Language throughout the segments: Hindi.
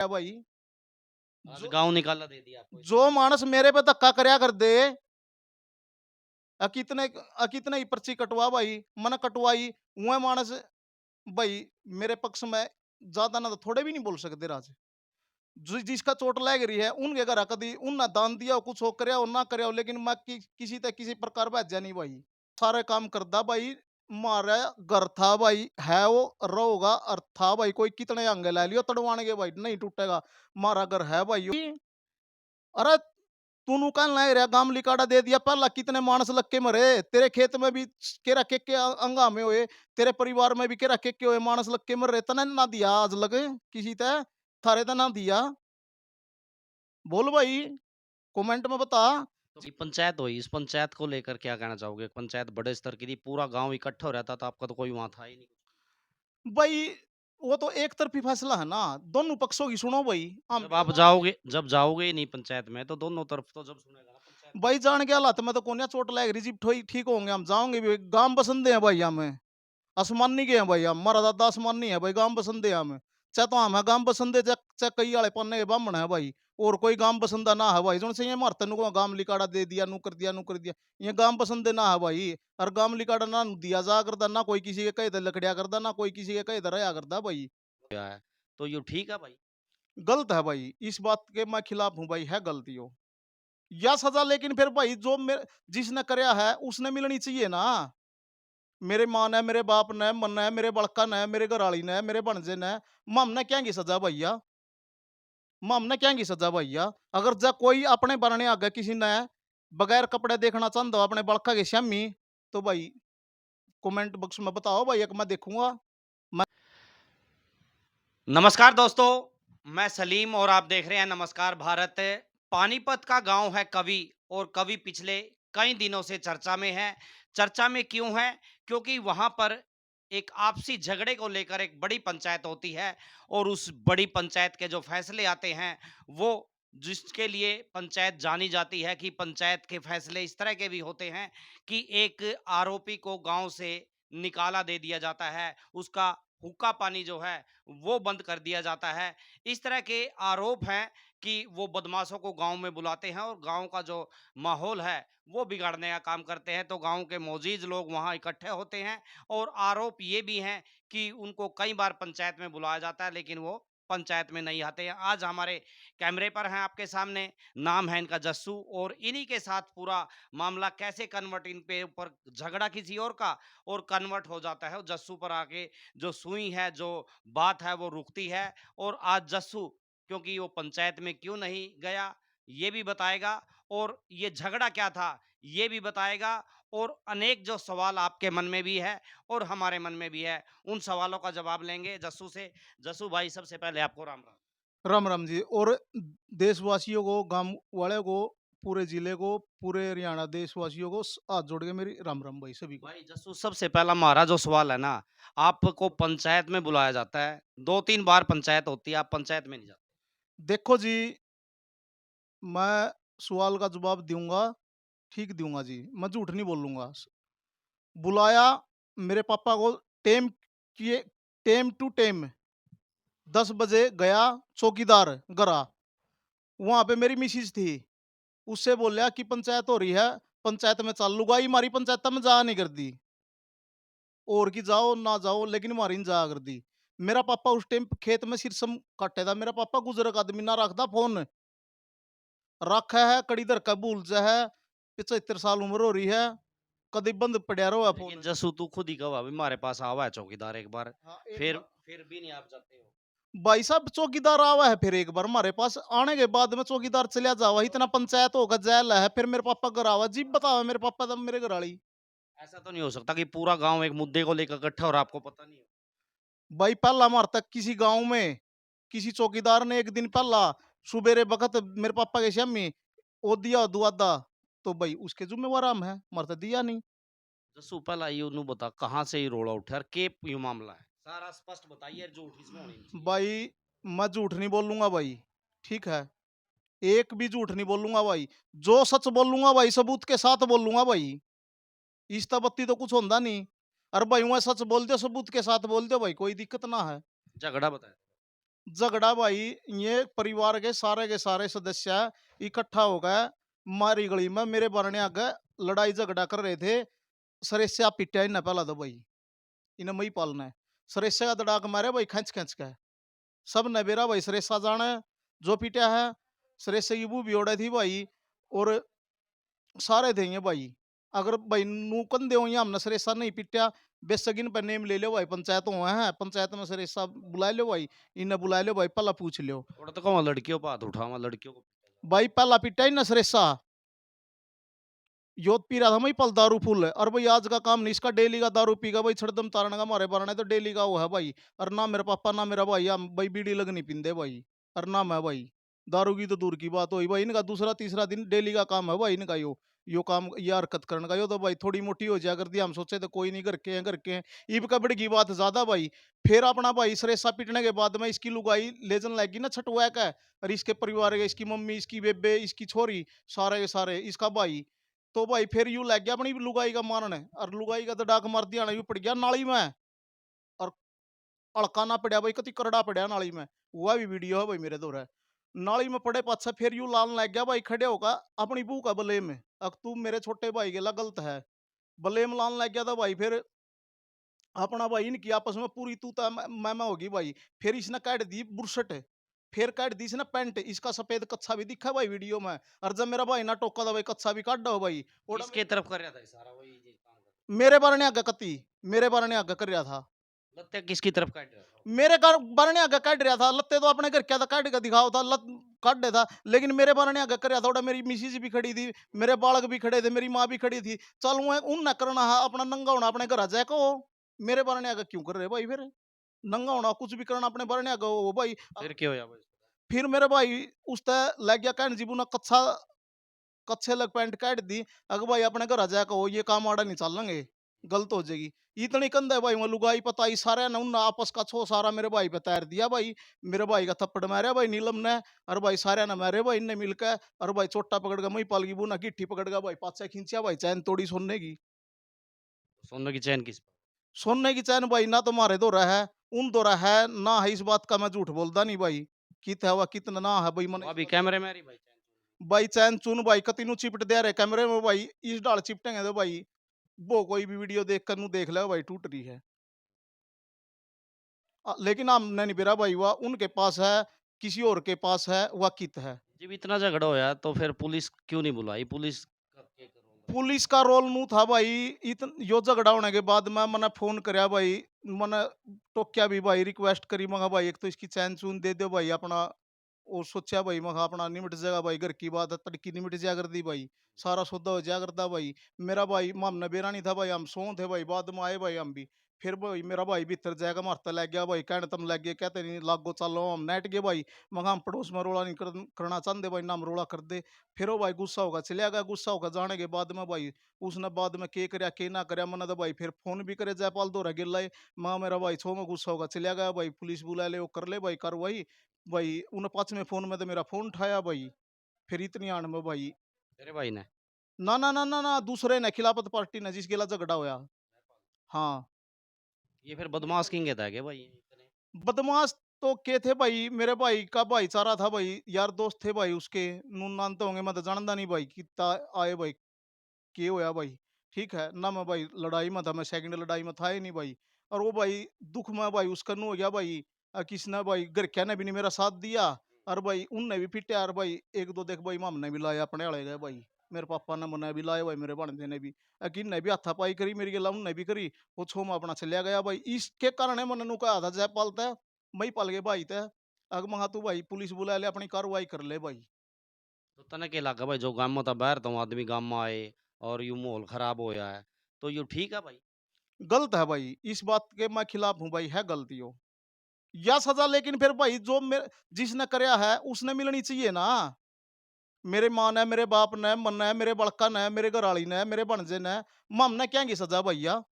है भाई। आज जो गाँव निकाला दे दिया आपको इसने। जो मानस मेरे पे धक्का करया कर दे, कितने ही पर्ची कटवा भाई, मैंने कटवाई। वह मानस भाई मेरे पक्ष में ज्यादा ना तो थोड़े भी नहीं बोल सकते राज। जिसका चोट लग रही है उनके घर कदी उन दान दिया हो, कुछ हो करया हो ना करया हो, लेकिन मैं किसी तक किसी प्रकार भेजा नहीं भाई। सारे काम करदा भाई। मारा घर था भाई, है वो रहोगा और था भाई, कोई कितने अंगे ले लियो तड़वाने के भाई नहीं टूटेगा। मारा घर है भाई। अरे तूनु कहने लग रहा गाम लिकाड़ा दे दिया, पहला कितने मानस लग के मरे तेरे खेत में भी, केरा के अंगा में हुए, तेरे परिवार में भी केरा के हुए मानस लग के मर रहे, तने ना दिया आज लग किसी ते, थारे ते ना दिया। बोल भाई, कमेंट में बता। तो ये पंचायत हुई, इस पंचायत को लेकर क्या कहना चाहोगे? पंचायत बड़े स्तर की थी, पूरा गाँव इकट्ठा हो रहता था, आपका तो कोई वहाँ था ही नहीं। भाई वो तो एक तरफी फैसला है ना, दोनों पक्षों की सुनो भाई। हम जब जाओगे ही नहीं पंचायत में, तो दोनों तरफ तो जब सुनेगा ना पंचायत में। भाई जान के हालात में तो कोनिया चोट लग रही जी, ठीक होंगे हम जाओगे भी, गांव बसंदे हैं भाई हमें, आसमानी के हैं भाई हम, हमारा दादा आसमानी है भाई, गांव बसंदे हम। चाहे तो हम है गांव बसंदे, चाहे कई आले पन्ने के ब्राह्मण है भाई, और कोई गांव बसंदा ना है भाई। जो से ये मारते नु गांव लिकाड़ा दे दिया, नु कर दिया, नु कर दिया, ये गांव बसंदे ना है भाई। और गांव लिकाड़ा ना नु दिया जा करदा, ना कोई किसी के कहे लकड़िया करदा, ना कोई किसी के कहे रहा करदा भाई। क्या है, तो ये ठीक है भाई। गलत है भाई, इस बात के मैं खिलाफ हूँ भाई, है गलती हो या सजा, लेकिन फिर भाई जो मेरे जिसने करया है उसने मिलनी चाहिए ना। मेरे माँ ने, मेरे बाप ने, मन ने, मेरे बड़का ने, मेरे घरवाली ने, मेरे भणजे ने, हमने क्या की सजा भैया, हमने क्या की सजा भैया। अगर जा कोई अपने बनने आगे किसी ने बगैर कपड़े देखना चाहता हो अपने बड़का के श्यामी, तो भाई कमेंट बॉक्स में बताओ भाई, एक मैं देखूंगा। मैं नमस्कार दोस्तों, मैं सलीम और आप देख रहे हैं नमस्कार भारत। पानीपत का गांव है कवि, और कवि पिछले कई दिनों से चर्चा में है। चर्चा में क्यों है? क्योंकि वहां पर एक आपसी झगड़े को लेकर एक बड़ी पंचायत होती है, और उस बड़ी पंचायत के जो फैसले आते हैं, वो जिसके लिए पंचायत जानी जाती है कि पंचायत के फैसले इस तरह के भी होते हैं कि एक आरोपी को गांव से निकाला दे दिया जाता है, उसका हुक्का पानी जो है वो बंद कर दिया जाता है। इस तरह के आरोप हैं कि वो बदमाशों को गाँव में बुलाते हैं और गाँव का जो माहौल है, वो बिगाड़ने का काम करते हैं। तो गाँव के मौजूद लोग वहाँ इकट्ठे होते हैं, और आरोप ये भी हैं कि उनको कई बार पंचायत में बुलाया जाता है, लेकिन वो पंचायत में नहीं आते हैं। आज हमारे कैमरे पर हैं आपके सामने, नाम है इनका जस्सू, और इन्हीं के साथ पूरा मामला कैसे कन्वर्ट इन पे ऊपर झगड़ा किसी और का और कन्वर्ट हो जाता है, और जस्सू पर आके जो सुई है, जो बात है वो रुकती है। और आज जस्सू, क्योंकि वो पंचायत में क्यों नहीं गया, ये भी बताएगा, और ये झगड़ा क्या था, ये भी बताएगा। और अनेक जो सवाल आपके मन में भी है और हमारे मन में भी है, उन सवालों का जवाब लेंगे जस्सू से। जस्सू भाई, सबसे पहले आपको राम राम। राम राम जी, और देशवासियों को, गांव वाले को, पूरे जिले को, पूरे हरियाणा देशवासियों को हाथ जोड़ के मेरी राम राम भाई सभी को। भाई जस्सू, सबसे पहला हमारा जो सवाल है ना, आपको पंचायत में बुलाया जाता है, 2-3 बार पंचायत होती है, आप पंचायत में नहीं जाते। देखो जी, मैं सवाल का जवाब दूंगा, ठीक दूंगा जी, मैं झूठ नहीं बोलूंगा। बुलाया मेरे पापा को, टेम किए, टेम टू टेम 10 बजे गया, चौकीदार गरा, वहां पे मेरी मिसिज थी, उससे बोलिया कि पंचायत हो रही है, पंचायत में चल लुगाई, हमारी पंचायत में जा नहीं कर दी, और की जाओ ना जाओ लेकिन हमारी नहीं जा कर दी। मेरा पापा उस टाइम खेत में सिरसम काटे था, मेरा पापा गुजरक आदमी ना रखता फोन, रखा है कड़ी धर का भूल जा है, 75 साल उम्र हो रही है, कभी बंद पड़ा रहो है लेकिन फोन। जसू, तू खुद ही कहा अभी हमारे पास आवा है चौकीदार एक बार, हाँ एक फिर बार फिर भी नहीं आप जाते हो। भाई साहब चौकीदार आवा है, फिर एक बार हमारे पास आने के बाद में चौकीदार चलिया जावा, तो इतना पंचायत होगा जेल है, फिर मेरे पापा घर आवा जी, बतावा मेरे पापा तब मेरे घर वाली। ऐसा तो नहीं हो सकता कि पूरा गांव एक मुद्दे को लेकर इकट्ठा और आपको पता नहीं हो। भाई पहला मार तक किसी गांव में किसी चौकीदार ने एक दिन पहला सुबेरे वक्त मेरे पापा के शामी वो दिया दुआदा, तो भाई उसके जुम्मेवार हम है, मरता दिया नहीं। जसू, पहला ये उन्होंने बता कहाँ से ये रोड़ा उठा और के ये मामला है, सारा स्पष्ट बताइए, झूठ इसमें होनी नहीं चाहिए। भाई मैं झूठ नहीं बोलूंगा भाई, ठीक है, एक भी झूठ नहीं बोलूंगा भाई, जो सच बोलूंगा भाई सबूत के साथ बोलूंगा भाई, इश्ता बत्ती तो कुछ होता नहीं। अरे भाई मैं सच बोल दो, सबूत के साथ बोल दो भाई, कोई दिक्कत ना है। झगड़ा बताया। झगड़ा भाई, ये परिवार के सारे सदस्य इकट्ठा हो गए मारी गली में मेरे बरने आगे लड़ाई झगड़ा कर रहे थे। सरेस्या पिटा इन्हें पहला तो भाई, इन्हें मई पालना है। सरेस्या का दड़ाक मारे भाई खींच खींच के, सब ने बेरा भाई सरेसा जाने जो पिटा है। सरेसे की बू भी ओढ़े थी भाई, और सारे थे ये भाई। अगर भाई नू कंधे हो या हमने सरेसा नहीं पिटा, बेसगिन पर नेम ले लो भाई, पंचायत हो है, पंचायत में सरेसा बुला लो भाई, इन्हें बुला लो भाई, पहला पूछ लो और तो कहूँ लड़कियों पर हाथ उठावा, लड़कियों को पीटा जाए। भाई। पहला पिटा ही ना सरेसा, योत पी रहा था मैं पल दारू फुल है। और भाई आज का काम नहीं इसका, डेली का दारू पीगा भाई, छड़दम तारण का मारे बारने तो डेली का वो है भाई। और ना मेरे पापा ना मेरा भाई, हम भाई बीड़ी लगनी पींदे भाई, और ना मैं भाई। दारू की तो दूर की बात हुई भाई, इनका दूसरा तीसरा दिन डेली का काम है भाई इनका। यो काम ये हरकत करने का, यो तो भाई थोड़ी मोटी हो जाया कर दी, हम सोचे तो कोई नहीं करके हैं करके हैं। ईब कबड़ की बात ज्यादा भाई। फिर अपना भाई सरेसा पीटने के बाद में इसकी लुगाई लेजन लगी ना छटुआ का, और इसके परिवार के, इसकी मम्मी, इसकी बेबे, इसकी छोरी, सारे के सारे इसका भाई। तो भाई फिर यूं लग गया अपनी लुगाई का मारने, और लुगाई का तो डाक मार दिया ना, यूं पड़ गया नाली में। और अड़का ना पड़ा भाई, कति करड़ा पड़ा नाली में। वह भी वीडियो है भाई मेरे दो है। नाली में पड़े पाछा फिर यूं लाल लग गया भाई, खड़े होगा अपनी बू का बलेम में, अब तू मेरे छोटे भाई के ला गलत है, बलेम लान लग गया था भाई। फिर अपना भाई इनकी आपस में पूरी तू मैं होगी भाई। फिर इसने काट दी बुरशट, फिर काट दी इसने पैंट, इसका सफेद कच्छा भी दिखा भाई वीडियो में। और जब मेरा भाई ना टोका था भाई, कच्छा भी काट दो भाई। ओड़ा किसके तरफ कर रहा था ये सारा, वही जी काम कर मेरे बारे ने आगे कती, मेरे बारे ने आगे कर रहा था। रहा। लगता है किसकी तरफ काट रहा था? मेरे घर बारे ने आगे काट रहा था, लत्ते तो अपने घर क्या था काट के दिखाओ था, लत काट दे था। लेकिन मेरे बारे ने आगे कर रहा था। ओड़ा मेरी मिसिज भी खड़ी थी, मेरे बालक भी खड़े थे, मेरी माँ भी खड़ी थी। चल मैं उन ना करना है अपना नंगा होना अपने घर आ जाए को, मेरे बारे ने आगे क्यों कर रहे भाई? फिर नंगा होना कुछ भी करना अपने बारे ने आगे हो भाई। फिर क्या होया भाई? फिर मेरे भाई उस तरह लग गया कहने जीबू ना कच्छा, कच्छे लग पैंट काट दी। अगर भाई अपने घर आ जाए कहो ये काम आड़ा नहीं चल लेंगे, गलत हो जाएगी। इतनी कंधा है भाई, मैं लुगाई पताई सारे ने उन आपस का छो सारा मेरे भाई पे तैर दिया भाई। मेरे भाई का थप्पड़ मारे भाई नीलम ने, और भाई सारे ने मारे भाई इनने मिलकर। और भाई चोटा पकड़ के मई पाल की बूना गिट्ठी पकड़ के भाई पाछे खींचा भाई, चैन तोड़ी सोने की। सोने की चैन किस पर? सोने की चैन भाई ना तुम्हारे दो रहा है, उन दो रहा है ना है, इस बात का मैं झूठ बोलता नहीं भाई। कित है वह कितना ना है भाई मन वो इस अभी बात कैमरे में आ रही भाई चैन चुन। भाई। चैन चुन भाई कतीनू चिपट दे रहे कैमरे में भाई, इस डाल चिपटेंगे तो भाई वो कोई भी वीडियो देख कर नू देख ले भाई टूट रही है। लेकिन हमने नहीं बेरा भाई, हुआ उनके पास है, किसी और के पास है, वह कित है। जब इतना झगड़ा होया तो फिर पुलिस क्यों नहीं बुलाई? पुलिस का क्या रोल रहा? पुलिस का रोल नू था भाई। यो झगड़ा होने के बाद मैं मने फोन करया भाई, मने टोक्या भी भाई, रिक्वेस्ट करी मगा भाई एक तो इसकी चैन चून दे दो भाई अपना। और सोचा भाई मगा अपना निमट जाएगा भाई, घर की बात है तड़की निमट जाया कर दी भाई, सारा सौदा हो जाया करता भाई। मेरा भाई मामना बेरा नहीं था भाई, हम सो थे भाई, बाद में आए भाई हम भी। फिर भाई मेरा भाई भीतर जाएगा मारता लग गया भाई, कहने तुम लग गए कहते नहीं लागो चलो हम नेट गए भाई। मगा हम पड़ोस में रोला नहीं करना चाहते भाई, नाम रोला कर दे। फिर वो भाई गुस्सा होगा चलिया गया, गुस्सा होगा जाने के बाद में भाई उसने बाद में के करया के ना करया मैंने तो भाई फिर फोन भी करे जयपाल दो गिर लाए। माँ मेरा भाई छो में गुस्सा होगा चलिया गया भाई, पुलिस बुला ले वो कर ले भाई कार्रवाई। भाई उन्हें 5वें फोन में तो मेरा फोन उठाया भाई। फिर इतनी आड़ में भाई, तेरे भाई ने? ना ना ना ना ना दूसरे ने खिलाफत पार्टी ने जिसके ला झगड़ा होया। हाँ, ये फिर बदमाश किंग कहता है क्या भाई इतने? बदमाश तो के थे भाई, मेरे भाई का भाईचारा था भाई, यार दोस्त थे भाई उसके। नून नान तो होंगे मैं तो जानता नहीं भाई कितना आए भाई, के होया भाई। ठीक है ना, मैं भाई लड़ाई में था, मैं सेकंड लड़ाई में था ही नहीं भाई। और वो भाई दुख में भाई उसका नु हो गया भाई। किसने भाई घर क्या ने भी नहीं मेरा साथ दिया, और भाई उनने भी पिटे। और भाई एक दो देख भाई मामने भी लाया अपने वाले गए भाई, मेरे पापा ने मना भी लाए भाई, मेरे भाणजे ने भी। कि ने भी हाथापाई करी मेरी गला, उनने भी करी। वो छो में अपना चलिया गया भाई। इसके कारण मन नु कहा था जय पालता है, मई पाल गए भाई तय। अग महा तू भाई पुलिस बुला ले अपनी कार्रवाई कर ले भाई। तो तने क्या लगा भाई जो गांव में था बाहर तो आदमी गांव में आए और यूं माहौल खराब होया है, तो यू ठीक है भाई? गलत है भाई, इस बात के मैं खिलाफ हूँ भाई, है गलती हो या सजा। लेकिन फिर भाई जो मेरे जिसने करया है उसने मिलनी चाहिए ना। मेरे माँ ने, मेरे बाप ने, मन ने, मेरे बड़का ने, मेरे घरवाली ने, मेरे भणजे ने, मम ने क्या सजा भैया?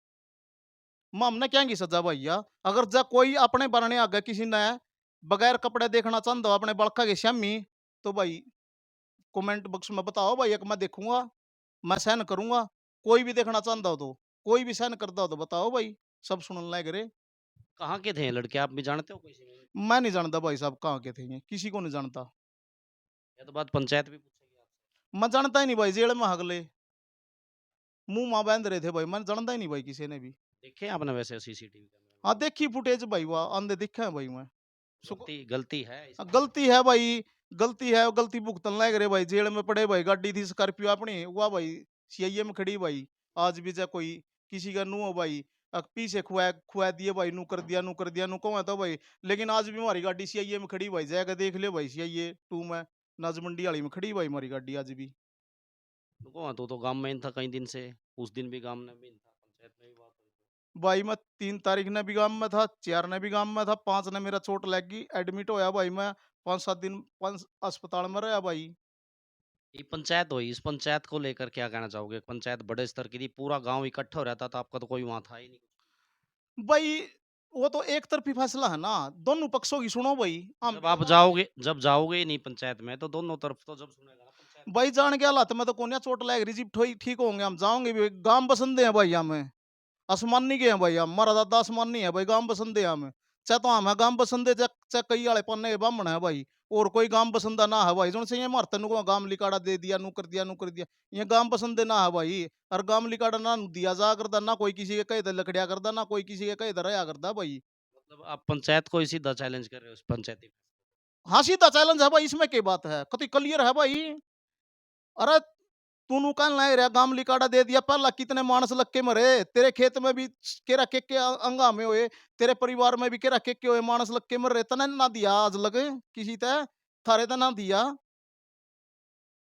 मम ने क्या सजा भैया? अगर जा कोई अपने बरने आगे किसी ने बगैर कपड़े देखना चाहता हो अपने बड़का के श्यामी, तो भाई कमेंट बॉक्स में बताओ भाई, एक मैं देखूंगा, मैं सहन करूंगा। कोई भी देखना चाहता हो तो, कोई भी सहन करता हो तो बताओ भाई, सब सुनने लग रहे। कहाँ के थे ये लड़के? आप भी जानते हो किसी में? मैं नहीं जानता भाई साहब कहाँ के थे ये, किसी को नहीं जानता। ये तो बात पंचायत भी पूछेगी आपसे। मैं जानता ही नहीं भाई, जेल में हगले, मुँह माँ बांध रहे थे भाई, मैं जानता ही नहीं भाई किसी ने भी। देखे आपने वैसे सीसीटीवी कैमरे में? हाँ, देखी फुटेज भाई, वहाँ अंधे दिखे हैं भाई मैं। सुको गलती गलती है इसमें? गलती है भाई, गलती है, गलती भुगतन लायक रे भाई, जेल में पड़े भाई, गाड़ी थी स्कॉर्पियो अपनी, हुआ भाई, सीआईए में खड़ी भाई, आज भी चाहे कोई किसी का नू हो भाई, पीछे खुआ खुआ दिए भाई, नू कर दिया, नू को तो भाई, लेकिन आज भी हमारी गाड़ी सीआईए में खड़ी भाई, जाकर देख ले भाई, सीआईए 2 में, नाजमंडी वाली में खड़ी भाई हमारी गाड़ी आज भी। रुको हाँ, तो गाँव में ही था कई दिन से, उस दिन भी गाँव में भी था, पंचायत में भी बात हुई थी। भाई मैं 3 तारीख ने भी गाँव में था, 4 ने भी गाँव में था, 5 ने मेरा चोट लग गई, एडमिट होया भाई मैं, 5-7 दिन 5 अस्पताल में रहा भाई। ये पंचायत हुई, इस पंचायत को लेकर क्या कहना चाहोगे? पंचायत बड़े स्तर की थी, पूरा गाँव इकट्ठा हो रहता था, आपका तो कोई वहाँ था ही नहीं। भाई वो तो एक तरफ़ी फैसला है ना, दोनों पक्षों की सुनो भाई। हम जब जाओगे ही नहीं पंचायत में, तो दोनों तरफ तो जब सुनेगा ना पंचायत में। भाई जान के हालात में तो कोन्या चोट लग रही जी, ठीक होंगे, हम जाओगे भी, गांव बसंदे हैं भाई हमें, आसमानी के हैं भाई हम, हमारा दादा आसमानी है भाई, गांव बसंदे हैं हमें, चाहे तो हम है गांव बसंदे, चाहे कई आले पन्ने के ब्राह्मण है भाई, और कोई गांव बसंदा ना है भाई, जो से ये मारते नु गांव लिकाड़ा दे दिया, नू कर दिया, ये गांव बसंदे ना है भाई, और गांव लिकाड़ा ना नु दिया जा करदा, ना कोई किसी के कहे दे लकड़िया करदा, ना कोई किसी के कहे दे रहा करदा भाई। मतलब आप पंचायत को ही सीधा चैलेंज कर रहे हो इस पंचायती में। हाँ, सीधा चैलेंज है भाई, इसमें क्या बात है, कति क्लियर है भाई। अरे तूने कल नहीं रहा, गाम लिकाड़ा दे दिया, पहला कितने मानस लग के मरे, तेरे खेत में भी केरा के अंगामे हुए, तेरे परिवार में भी केरा के हुए, मानस लग के मर रहे, तने ना दिया आज लगे किसी ते, थारे ते ना दिया,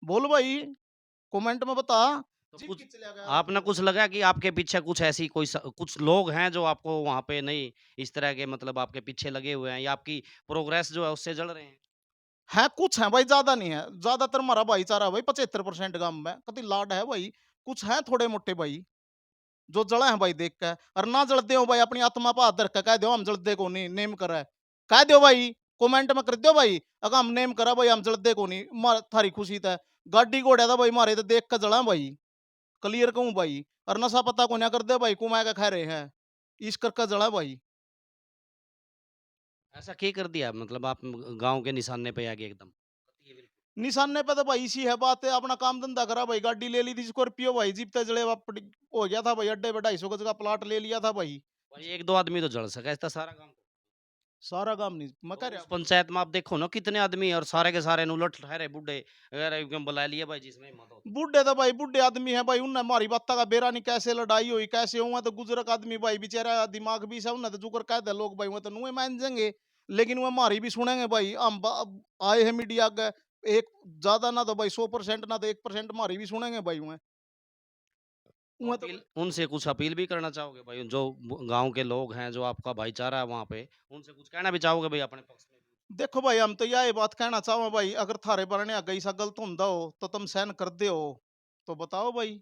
बोल भाई, कमेंट में बता। तो जीप कुछ खींच लिया गया आपने कुछ लगा कि आपके पीछे कुछ ऐसी कुछ लोग हैं जो आपको वहाँ पे नहीं इस तरह के मतलब आपके पीछे लगे हुए हैं या आपकी प्रोग्रेस जो है उससे जल रहे हैं? है, कुछ है भाई, ज्यादा नहीं है, ज्यादातर हमारा भाईचारा है भाई, 75% गांव में कति लाड है भाई, कुछ है थोड़े मोटे भाई जो जला है भाई देख के, और ना जलते हो भाई, अपनी आत्मा पर हाथ रख के कह दो हम जलते को नहीं, नेम करे, कह दो भाई, कमेंट में कर दो भाई, अगर हम नेम करा भाई हम जलते को नहीं, मार थारी खुशी था, गाड़ी घोड़ा था भाई मारे तो देख के जला भाई, क्लियर कहूं भाई, और नशा पता को ना कर दे भाई, कुमाए का खा रहे हैं, इस करके जला भाई। ऐसा क्या कर दिया मतलब आप गाँव के निशाने पे आ गए एकदम? ये बिल्कुल। निशाने पे तो भाई इसी है बात है, अपना काम धंधा करा भाई, गाड़ी ले ली थी स्कॉर्पियो भाई, जीप ते जड़े हो गया था भाई, अड्डे पे 250 गज का प्लाट ले लिया था भाई। भाई 1-2 आदमी तो जल सका इतना सारा काम। सारा काम नहीं मैं तो कह उस रहा, पंचायत में आप देखो ना कितने आदमी हैं और सारे के सारे उलट ठहरे बूढ़े अगर एकदम बुला लिए भाई जिसमें हिम्मत हो तो। बूढ़े तो भाई बूढ़े आदमी है भाई, उनने हमारी बात का बेरा नहीं, कैसे लड़ाई हुई कैसे हुआ, तो बुजुर्ग आदमी भाई बेचारा दिमाग भी से उन्हें तो जुकर कह दे लोग भाई, वो तो नुए मान जाएंगे, लेकिन वो हमारी भी सुनेंगे भाई, हम अब आए हैं मीडिया के, एक ज्यादा ना तो भाई 100% ना तो 1% हमारी भी सुनेंगे भाई, तो वो तो अपील उनसे कुछ अपील भी करना चाहोगे भाई जो गांव के लोग हैं जो आपका भाईचारा है वहाँ पे उनसे कुछ कहना भी चाहोगे भाई अपने पक्ष में? देखो भाई, हम तो यह बात कहना चाहो भाई, अगर थारे बरने गई सा गलत होंदा हो तो तुम सहन कर दे हो, तो बताओ भाई,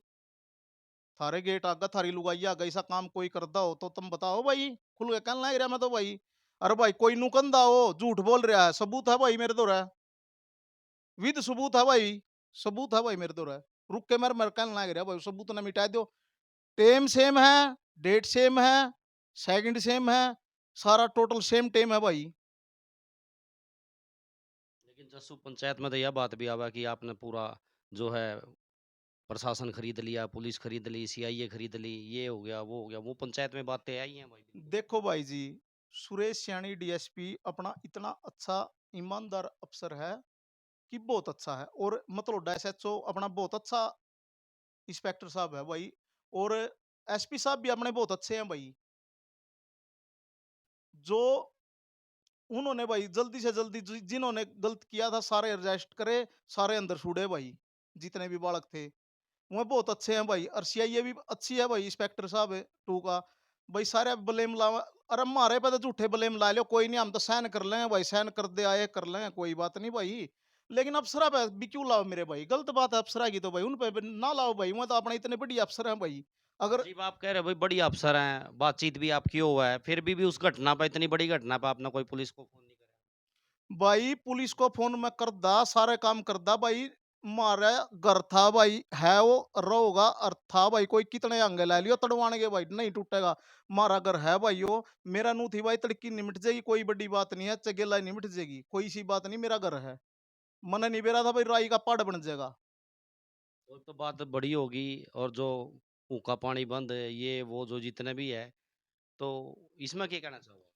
थारे गेट आगा थारी लुगाई आ गई सा काम कोई करदा हो तो तुम बताओ भाई, खुल के कहना ही रहा मैं तो भाई, अरे भाई कोई नुकंदा हो झूठ बोल रहा है, सबूत है भाई मेरे तो रहा, विद सबूत है भाई, सबूत है भाई मेरे तो रहा, रुक के मेरे मेरे कहना लग रहा भाई, सबूत ना मिटा दो, टेम सेम है, डेट सेम है, सेकंड सेम है, सारा टोटल सेम टेम है भाई। लेकिन जस्सू पंचायत में तो यह बात भी आवा कि आपने पूरा जो है प्रशासन खरीद लिया, पुलिस खरीद ली, सीआईए खरीद ली, ये हो गया, वो हो गया, वो पंचायत में बातें आई हैं भाई बिल्कुल। देखो भाई जी, सुरेश सैनी डीएसपी अपना इतना अच्छा ईमानदार अफसर है कि बहुत अच्छा है, और मतलब एसएचओ अपना बहुत अच्छा इंस्पेक्टर साहब है भाई, और एसपी साहब भी अपने बहुत अच्छे हैं भाई, जो उन्होंने भाई जल्दी से जल्दी जिन्होंने गलत किया था सारे अरेस्ट करे, सारे अंदर छुड़े भाई, जितने भी बालक थे वो बहुत अच्छे हैं भाई, और सीआईए भी अच्छी है भाई, इंस्पेक्टर साहब है 2 का भाई, सारे ब्लेम ला, अरे हमारे पे तो झूठे ब्लेम ला लो, कोई नहीं हम तो सहन कर लेंगे भाई, सहन कर दे आए कर लेंगे, कोई बात नहीं भाई, लेकिन अफसरा पे भी क्यों लाओ मेरे भाई, गलत बात है अफसरा की, तो भाई उन पे भी ना लाओ भाई, वो तो अपने इतने बड़ी अफसर हैं भाई, अगर अजीब आप कह रहे हो भाई बड़ी अफसर हैं, बातचीत भी आपकी हुआ है, फिर भी उस घटना पे इतनी बड़ी घटना पे आपने कोई पुलिस को फ़ोन नहीं करा। भाई पुलिस को फोन में कर दा, सारे काम कर दा भाई, मारा घर था भाई, है वो रहोगा और था भाई, कोई कितने अंगे ले लियो तड़वाने के भाई, नहीं टूटेगा। मारा घर है भाई वो, मेरा नू थी भाई तड़की निमट जाएगी, कोई बड़ी बात नहीं है, चगेला निमट जाएगी, कोई सी बात नहीं, मेरा घर है। मन नहीं बेरा था भाई राई का पहाड़ बन जाएगा। वो तो बात बड़ी होगी और जो फूका पानी बंद है, ये वो जो जितने भी है, तो इसमें क्या कहना चाहोगे?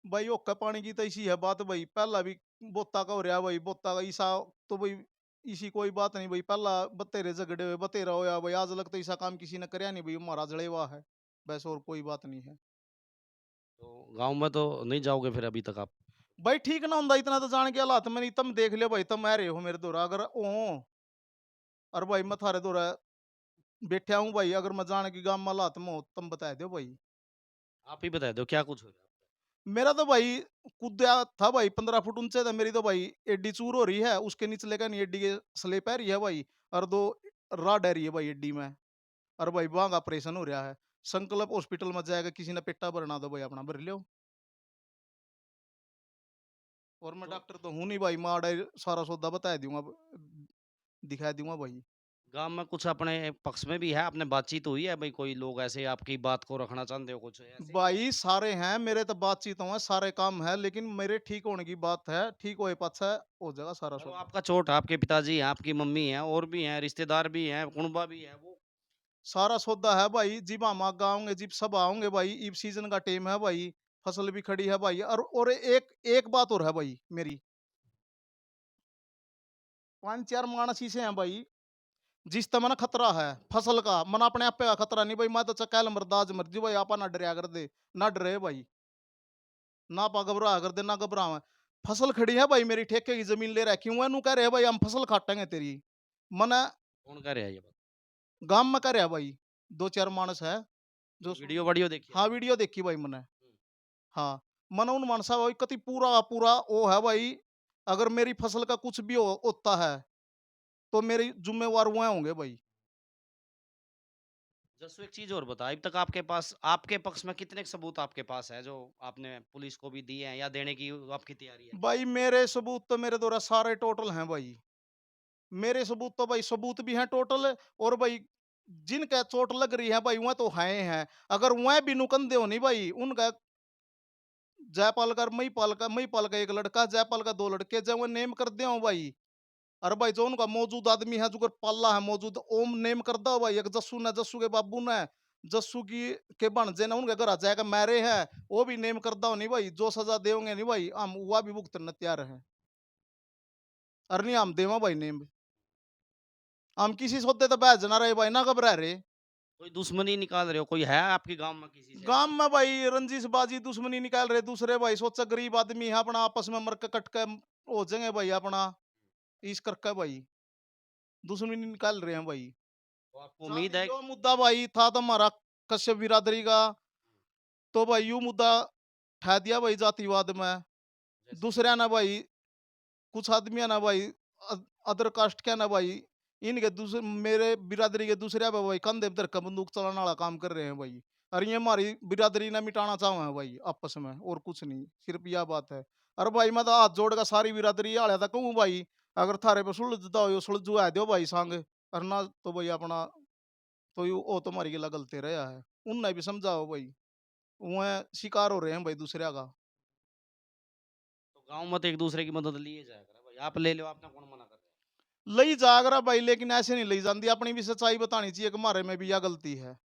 भाई ओक्का पानी की तो इसी है बात भाई, पहला भी बोता का हो रहा भाई, बोता का ईसा तो भाई इसी कोई बात नहीं भाई, पहला बतेरे झगड़े हुए बतेरा होया भाई, आज लग तो ऐसा काम किसी ने करया नहीं भाई, हमारा जड़ेवा है, बस और कोई बात नहीं है। तो गाँव में तो नहीं जाओगे फिर अभी तक आप? भाई ठीक ना होंदा इतना तो जान के हालात में, नहीं तुम देख लियो भाई, तुम आ रहे हो मेरे दोरा अगर ओ, और भाई मैं थारे दोरा बैठा हूँ भाई, अगर मैं जाने की गाँव में हालात में हो तुम बता दो भाई। आप ही बता दो क्या कुछ हो रहा है? मेरा तो भाई कूदा था भाई, 15 फुट ऊंचे था, मेरी तो भाई एड्डी चूर हो रही है, उसके नीचे लेकर नहीं एड्डी के स्लेप है रही है भाई, और दो राड है रही है भाई एड्डी में, और भाई वहां का ऑपरेशन हो रहा है, संकल्प हॉस्पिटल में जाएगा, किसी ने पेटा भरना दो भाई अपना भर लियो। और मैं तो डॉक्टर तो हूँ नहीं भाई, मैं आड़ा सारा सौदा बता दूंगा, दिखा दूंगा भाई। गाँव में कुछ अपने पक्ष में भी है, आपने बातचीत हुई है भाई, कोई लोग ऐसे आपकी बात को रखना चाहते हो कुछ ऐसे? भाई सारे हैं मेरे, तो बातचीत है, सारे काम है, लेकिन मेरे ठीक होने की बात है, ठीक होए पाछा हो जाएगा सारा चलो सौदा। आपका चोट है, आपके पिताजी हैं, आपकी मम्मी हैं, और भी हैं, रिश्तेदार भी हैं, कुनबा भी है, वो सारा सौदा है भाई, जिब हम आगे आओगे जिब सब आओगे भाई, इब सीजन का टाइम है भाई, फसल भी खड़ी है भाई, और एक एक बात और है भाई मेरी, 5 4 मानस ऐसे हैं भाई, जिस तरह ना खतरा है फसल का, मन अपने आप पे का खतरा नहीं भाई, मैं तो चकैल मरदाज मर जी भाई, आपा ना डरिया कर दे, ना डरे भाई, ना पा घबरा कर दे, ना घबरावे। फसल खड़ी है भाई, मेरी ठेके की जमीन ले रखी हूँ, कह रहे हैं भाई हम फसल काटेंगे तेरी, मन कौन कह रहा है ये बात? गांव में कह रहा है भाई, 2 4 मानस है जो कोई सुन। वीडियो वीडियो देखी हाँ आपने? वीडियो देखी भाई मैंने। हुँ। हाँ, मन उन मानसा भाई कति पूरा का पूरा वो है भाई, अगर मेरी फसल का कुछ भी होता है तो मेरी जिम्मेवार वो होंगे भाई। जसो एक चीज़ और बता, अभी तक आपके पास आपके पक्ष में कितने सबूत आपके पास है, जो आपने पुलिस को भी दिए हैं या देने की आपकी तैयारी है? भाई मेरे सबूत तो मेरे द्वारा सारे टोटल हैं भाई, मेरे सबूत तो भाई सबूत भी हैं टोटल, और भाई जिनका चोट लग रही है भाई वह तो हैं, अगर वह भी नुकंदे हो नहीं भाई उनका, जयपाल का एक लड़का, जयपाल का 2 लड़के, जब वो नेम कर दे हो भाई, अरे भाई जो उनका मौजूद आदमी है, जो पाला है मौजूद, ओम नेम कर दो भाई, एक जस्सू ने, जस्सू के बाबू ने, जस्सू की के बन जे ने उनके घर आ जाएगा मैरे है, वो भी नेम कर दो नहीं भाई, जो सजा देंगे नहीं भाई हम वह भी भुगतने तैयार है, और नहीं हम देवा भाई नेम, हम किसी सोते तो बहस ना रहे भाई, ना घबरा रहे। कोई दुश्मनी निकाल रहे हो, कोई है आपके गाँव में किसी से गांव ऐसा? में भाई रंजिश बाजी दुश्मनी निकाल रहे दूसरे भाई, सोचा गरीब आदमी है अपना, आपस में मर के कट के हो जाएंगे भाई अपना, इस करके भाई दुश्मनी निकाल रहे हैं भाई। तो आपको साथ उम्मीद ही है जो मुद्दा भाई था तो हमारा कश्यप बिरादरी का, तो भाई यूं मुद्दा ठा दिया भाई जातिवाद में, जैसे कि दूसरा ना भाई कुछ आदमी ना भाई, अदर कास्ट क्या ना भाई, इनके दूसरे मेरे बिरादरी के दूसरे भाई कंधे पर धर के बंदूक चलाने वाला काम कर रहे हैं भाई, और ये हमारी बिरादरी ने मिटाना चाहते हैं भाई आपस में, और कुछ नहीं, सिर्फ यह बात है। अरे भाई मैं तो हाथ जोड़ का सारी बिरादरी आया था कहूँ भाई, अगर थारे पे सुलझता हो सुलझुआ दो भाई संग, और ना तो भाई अपना, तो वो तुम्हारी गिला गलते रहा है, उनने भी समझाओ भाई, वह शिकार हो रहे हैं भाई दूसरे का। तो गाँव में तो एक दूसरे की मदद लिए जाया करा भाई, आप ले लो, आपने कौन मना कर रहा है? लई जाग रहा भाई, लेकिन ऐसे नहीं लई जाती, अपनी भी सच्चाई बतानी चाहिए कि हमारे में भी यह गलती है,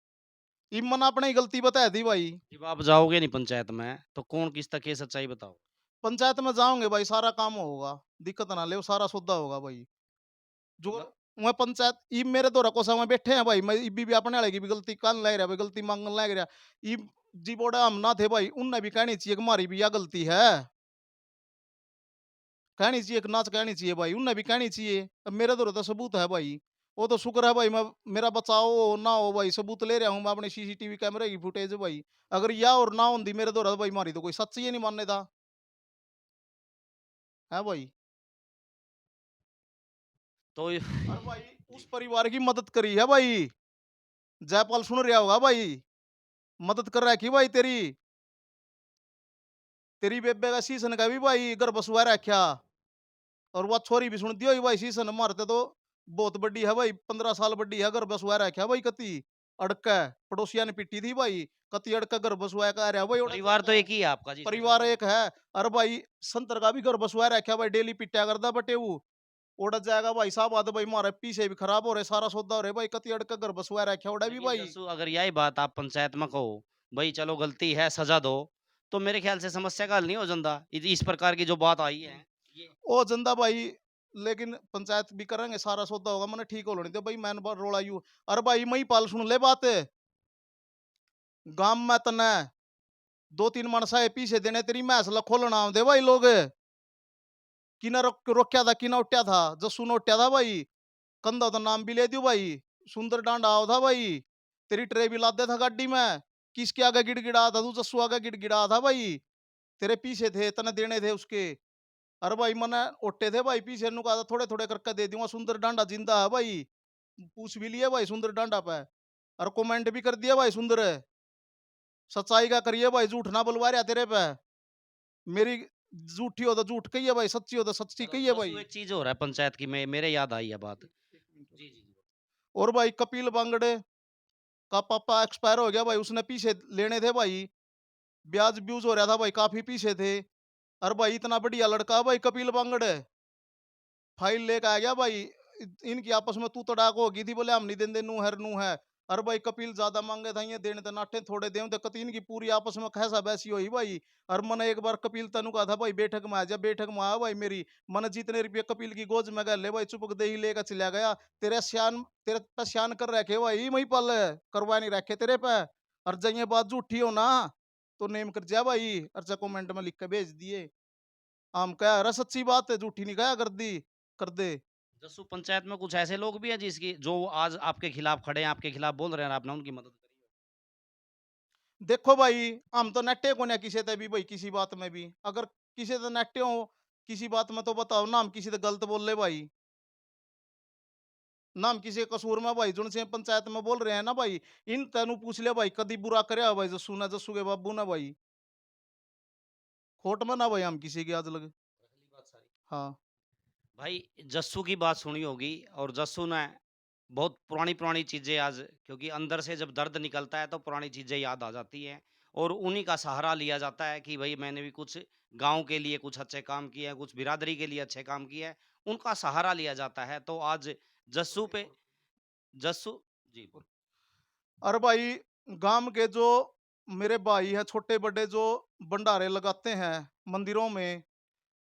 इमन अपने ही गलती बता दी भाई। जब आप जाओगे नहीं पंचायत में, तो कौन किस तक ये सच्चाई बताओ? पंचायत में जाओगे भाई सारा काम होगा, दिक्कत ना ले, सारा सौदा होगा भाई, जो मतलब वह पंचायत ई मेरे तो रखो समय बैठे हैं भाई, मैं इबी भी अपने वाले की भी गलती कान लग रहा भाई, गलती मांगने लग रहा, ई जी बोड़ा हम ना थे भाई, उनने भी कहनी चाहिए कि हमारी भी यह गलती है, कहनी चाहिए कि नाच कहनी चाहिए भाई, उनने भी कहनी चाहिए, अब मेरे तो सबूत है भाई, वो तो शुक्र है भाई, मैं मेरा बचाओ हो ना हो भाई, सबूत ले रहा हूँ मैं अपने सीसीटीवी कैमरे की फुटेज भाई, अगर या और ना होती मेरे तो भाई मारी तो कोई सच ही नहीं मानने था, है भाई। तो ये और भाई उस जी, परिवार की मदद करी है भाई, जयपाल सुन रहा होगा भाई, मदद कर रखी भाई तेरी, तेरी बेबे का शीशन का भी भाई घर बसवा रखा, और वह छोरी भी सुन दियो भाई शीशन मारते तो बहुत बड़ी है भाई, 15 साल बड़ी है, घर बसवा रखा है भाई कती अड़का है। पड़ोसिया ने पिटी थी भाई, कती अड़का घर बसवाया कह रहा भाई, ओड़ा परिवार तो जाएगा। एक ही है आपका जिसके साथ परिवार है? एक है। अरे भाई संतर का भी घर बसवा रखा है भाई, डेली पिटा करदा बटे वो ओड़ा जाएगा भाई साहब, आद भाई मारे पीछे भी खराब हो रहे, सारा सौदा हो रहे भाई, कती अड़का घर बसवा रखा है ओड़ा भी लेकिन भाई। जस्सू अगर यही बात आप पंचायत में कहो, भई चलो गलती है सज़ा दो, तो मेरे ख्याल से समस्या का हल नहीं हो जांदा। इस प्रकार की जो बात आई है, ये ओ जिंदा भाई, लेकिन पंचायत भी करेंगे, सारा सौदा होगा, मैंने ठीक हो लेने दो भाई, मैंने रोड़ा यू। अरे भाई मई पाल सुन ले बात, गांव में तने दो तीन मानसा है पीछे देने तेरी मैस खोलना दे भाई लोग, किना रोक्या था, किना उठ्या था, जस्सू ने उठ्या था भाई, कंधा तो नाम भी ले दियो भाई, सुंदर डांडा आओ था भाई, तेरी ट्रे भी लादे था गाड़ी में, किसके आगे गिड़गिड़ा था तू, जस्सू आगे गिड़गिड़ा था भाई, तेरे पीछे थे, तने देने थे उसके। अरे भाई मैंने ओटे थे भाई पीछे, नु कहा था थोड़े थोड़े करके दे दूंगा, सुंदर डांडा जिंदा है भाई, पूछ भी लिया भाई सुंदर डांडा पे, और कमेंट भी कर दिया भाई सुंदर है, सच्चाई का करिए भाई, झूठ ना बुलवा रहा तेरे पे, मेरी झूठी हो तो झूठ कही है भाई, सच्ची हो तो सच्ची चलो कही है जस्सू भाई। एक चीज़ और है पंचायत की में मेरे याद आई है बात। जी, जी, जी। और भाई कपिल बांगड़े का पापा एक्सपायर हो गया भाई, उसने पीछे लेने थे भाई, ब्याज ब्यूज हो रहा था भाई, काफी पीछे थे। अरे भाई इतना बढ़िया लड़का भाई कपिल बांगड़े, फाइल लेके आ गया भाई, इनकी आपस में तू तड़ाक होगी थी, बोले हम नहीं देंगे, नू है। अरे भाई कपिल ज्यादा मांगे था, ये देने तो नाटे थोड़े दे, तो कतीन की पूरी आपस में कैसा बैसी हुई भाई। और मैंने एक बार कपिल तनु कहा था भाई, बैठक में आ जा, बैठक में आ भाई मेरी, मैंने जितने रुपये कपिल की गोज में गए ले भाई, चुपक दे ही लेकर चला गया। तेरे पे श्यान कर रखे भाई, मही पल करवा नहीं रखे तेरे पे। और जब ये बात झूठी हो ना, तो नेम कर जा भाई, और जा कमेंट में लिख के भेज दिए, हम कह रहा सच्ची बात है, झूठी नहीं कहा कर दी, कर दे। जस्सू पंचायत में कुछ ऐसे लोग भी हैं जिसकी जो आज आपके खिलाफ खड़े हैं, आपके खिलाफ बोल रहे हैं और आपने उनकी मदद करी है? देखो भाई, हम तो नट्टे को ना किसी ते भी भाई, किसी बात में भी अगर किसी से नट्टे हो किसी बात में, तो बताओ ना, हम किसी से गलत बोल ले भाई, ना हम किसी के कसूर में भाई, जुन से पंचायत में बोल रहे हैं ना भाई, इन तेनु पूछ ले भाई, कदी बुरा करे भाई, जस्सू ना, जस्सू के बाबू ना भाई, खोट में ना भाई, हम किसी की आज लगे। पहली बात सारी। हाँ। भाई जस्सू की बात सुनी होगी और जस्सू ने बहुत पुरानी-पुरानी चीज़ें आज क्योंकि अंदर से जब दर्द निकलता है तो पुरानी चीज़ें याद आ जाती हैं और उन्हीं का सहारा लिया जाता है कि भई मैंने भी कुछ गाँव के लिए कुछ अच्छे काम किए हैं, कुछ बिरादरी के लिए अच्छे काम किए हैं, उनका सहारा लिया जाता है। तो आज जस्सू पे जस्सू जी, बोल अरे भाई गांव के जो मेरे भाई है, छोटे बड़े जो भंडारे लगाते हैं मंदिरों में,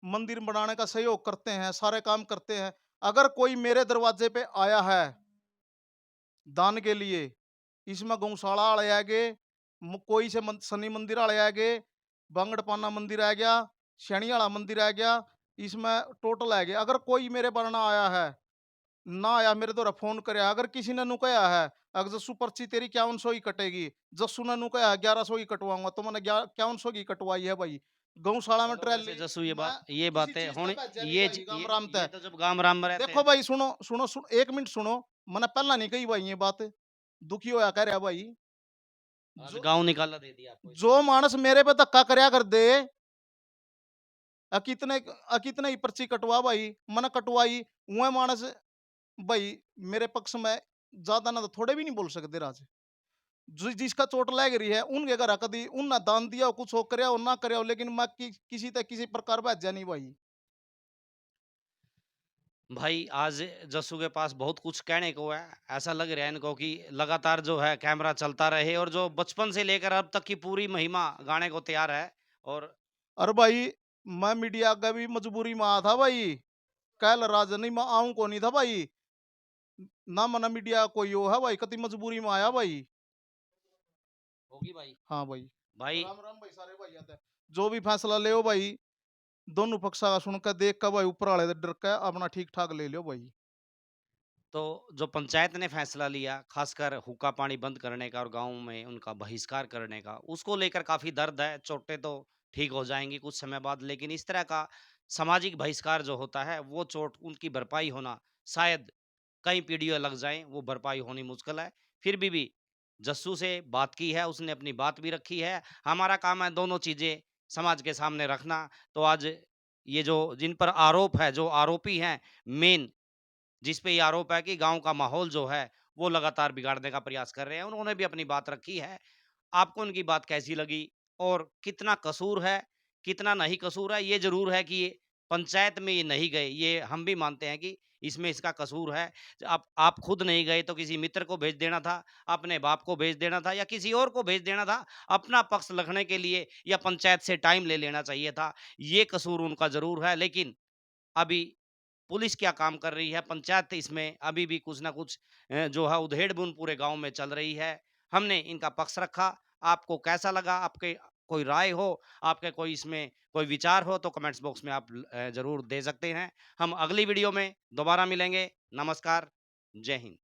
मंदिर बनाने का सहयोग करते हैं, सारे काम करते हैं, अगर कोई मेरे दरवाजे पे आया है दान के लिए, इसमें गौशाला वाले आ गए, कोई से शनि मंदिर वाले आ गए, बांगड़पाना मंदिर आ गया, शनि वाला मंदिर आ गया, इसमें टोटल आ गया। अगर कोई मेरे बनना आया है, ना आया मेरे द्वारा फोन करे, अगर किसी ने नुकाया है, अगर जस्सू पर्ची तेरी 5100 ही कटेगी, जस्सू ने नुकाया 1100 की कटवाऊंगा, तो मैंने 5100 की कटवाई है भाई, गौशाला में चलो वैसे ट्रैली, जस्सू मैं ये किसी बातें चीज का होनी भेजा नहीं भाई, गाम राम ये तय। तो जब गाँव-राम में रहते देखो हैं। भाई सुनो सुनो सुनो, एक मिनट सुनो, मैंने पहला नहीं कही भाई ये बात, दुखी होया कह रहा भाई, आज जो गाँव निकाला दे दिया आपको इसने। जो मानस मेरे पे धक्का करया कर दे, कितने ही पर्ची कटवा भाई, मैंने कटवाई, वह मानस भाई मेरे पक्ष में ज्यादा ना तो थोड़े भी नहीं बोल सकते राज, जिसका चोट लग रही है उनके घर कदी उन दान दिया हो, कुछ हो करे हो ना करे हो, लेकिन मैं किसी तक किसी प्रकार भेजा नहीं भाई। भाई आज जस्सू के पास बहुत कुछ कहने को है। ऐसा लग रहा है इनको कि लगातार जो है कैमरा चलता रहे और जो बचपन से लेकर अब तक की पूरी महिमा गाने को तैयार है। और और भाई मैं मीडिया का भी मजबूरी में आया था भाई, कल राज नहीं मैं आऊं को नहीं था भाई, ना मना मीडिया कोई हो है भाई, कति मजबूरी में आया भाई। होगी भाई। हाँ भाई। भाई राम राम भाई, सारे भाई आते हैं, जो भी फैसला ले भाई, दोनों पक्षा का सुनकर देख कर भाई, ऊपर वाले से डर के अपना ठीक ठाक ले लियो भाई। तो जो पंचायत ने फैसला लिया खासकर हुक्का पानी बंद करने का और गाँव में उनका बहिष्कार करने का, उसको लेकर काफ़ी दर्द है। चोटें तो ठीक हो जाएँगी कुछ समय बाद, लेकिन इस तरह का सामाजिक बहिष्कार जो होता है, वो चोट उनकी भरपाई होना शायद कई पीढ़ियाँ लग जाएँ, वो भरपाई होनी मुश्किल है। फिर भी जस्सू से बात की है, उसने अपनी बात भी रखी है। हमारा काम है दोनों चीज़ें समाज के सामने रखना। तो आज ये जो जिन पर आरोप है, जो आरोपी हैं मेन जिस पे ये आरोप है कि गाँव का माहौल जो है, वो लगातार बिगाड़ने का प्रयास कर रहे हैं। उन्होंने भी अपनी बात रखी है। आपको उनकी बात कैसी लगी और कितना कसूर है, कितना नहीं कसूर है? ये ज़रूर है कि ये पंचायत में ये नहीं गए, ये हम भी मानते हैं कि इसमें इसका कसूर है। आप खुद नहीं गए तो किसी मित्र को भेज देना था, अपने बाप को भेज देना था या किसी और को भेज देना था, अपना पक्ष रखने के लिए या पंचायत से टाइम ले लेना चाहिए था। ये कसूर उनका ज़रूर है, लेकिन अभी पुलिस क्या काम कर रही है, पंचायत इसमें अभी भी कुछ ना कुछ जो है उधेड़-बुन पूरे गाँव में चल रही है। हमने इनका पक्ष रखा, आपको कैसा लगा? आपके कोई राय हो, आपके कोई इसमें कोई विचार हो तो कमेंट्स बॉक्स में आप ज़रूर दे सकते हैं। हम अगली वीडियो में दोबारा मिलेंगे। नमस्कार, जय हिंद।